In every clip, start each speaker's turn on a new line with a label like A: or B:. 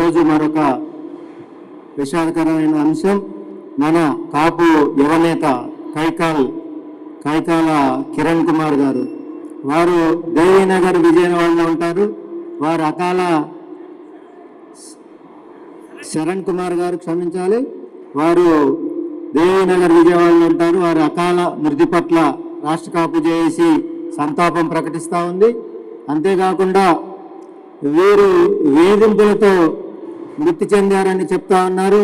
A: ఈరోజు మరొక విషాదకరమైన అంశం, మన కాపు యువనేత కైకాల కిరణ్ కుమార్ గారు. వారు దేవీనగర్ విజయవాడలో ఉంటారు. వారు అకాల శరణ్ కుమార్ గారు క్షమించాలి, వారు దేవీనగర్ విజయవాడలో ఉంటారు. వారి అకాల మృతి పట్ల రాష్ట్ర కాపు జేఏసీ సంతాపం ప్రకటిస్తూ ఉంది. అంతేకాకుండా వీరు వేధింపులతో మృతి చెందారని చెప్తా ఉన్నారు.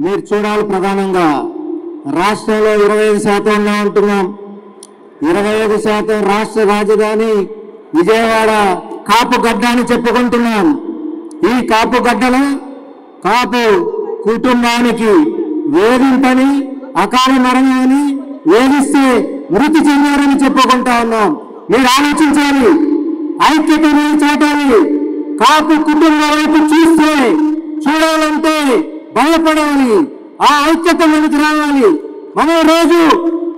A: మీరు చూడాలి, ప్రధానంగా రాష్ట్రంలో 25% ఉంటున్నాం. 25% రాష్ట్ర రాజధాని విజయవాడ కాపు గడ్డ అని చెప్పుకుంటున్నాం. ఈ కాపు గడ్డలో కాపు కుటుంబానికి వేధింపని, అకాల మరణమని, వేధిస్తే మృతి చెందారని చెప్పుకుంటా ఉన్నాం. మీరు ఆలోచించాలి, ఐక్యతను చాటాలి. కాపు కుటుంబం వైపు చూడాలంటే భయపడాలి. ఆ ఐక్యత మనకు రావాలి. మనం రోజు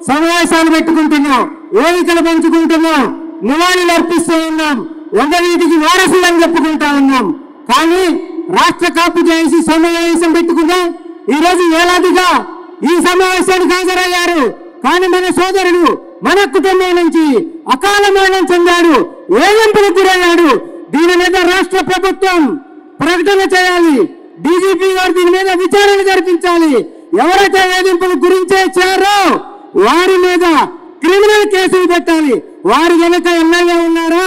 A: సమావేశాలు పెట్టుకుంటున్నాం, వేదికలు పంచుకుంటున్నాం, నివాళులు అర్పిస్తూ ఉన్నాం, ఒకరికి వారసులని చెప్పుకుంటా ఉన్నాం. కానీ రాష్ట్ర కాపు జేఏసీ సమావేశం పెట్టుకున్నాం. ఈరోజు వేలాదిగా ఈ సమావేశానికి హాజరయ్యారు. కానీ మన సోదరుడు మన కుటుంబం నుంచి అకాల మరణం చెందాడు, వేధింపులకు గురయ్యాడు. దీని మీద రాష్ట్ర ప్రభుత్వం ప్రకటన చేయాలి. డీజీపీ గారు దీని మీద విచారణ జరిపించాలి. ఎవరైతే వేధింపుల గురించే చేరో వారి మీద క్రిమినల్ కేసులు పెట్టాలి. వారి వెనక ఎమ్మెల్యే ఉన్నారా,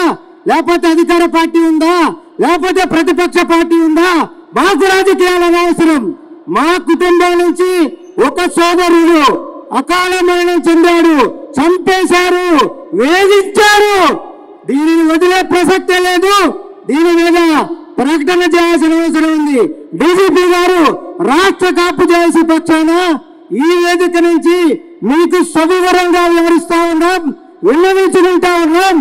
A: లేకపోతే అధికార పార్టీ ఉందా, లేకపోతే ప్రతిపక్ష పార్టీ ఉందా, మాకు రాజకీయాల అవసరం. మా కుటుంబం నుంచి ఒక సోదరుడు అకాల మరణం చెందాడు, చంపేశారు, వేధించారు. దీనిని వదిలే ప్రసక్తే లేదు. దీని మీద ప్రకటన చేయాల్సిన అవసరం ఉంది. డీజీపీ గారు రాష్ట్ర కాపు జేఏసీ పక్షాన ఈ వేదిక నుంచి మీకు సవివరంగా వివరిస్తా ఉన్నాం, విన్నవించుకుంటా ఉన్నాం.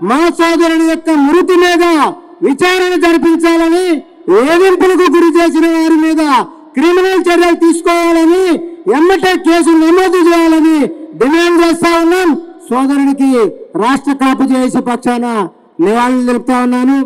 A: మా సోదరుని యొక్క మృతి మీద విచారణ జరిపించాలని, వేధింపులకు గురి చేసిన వారి మీద క్రిమినల్ చర్యలు తీసుకోవాలని, ఎమ్మటే కేసులు నమోదు చేయాలని డిమాండ్ చేస్తా ఉన్నాం. సోదరునికి రాష్ట్ర కాపు జేఏసీ పక్షాన నివాళులు తెలుపుతా ఉన్నాను.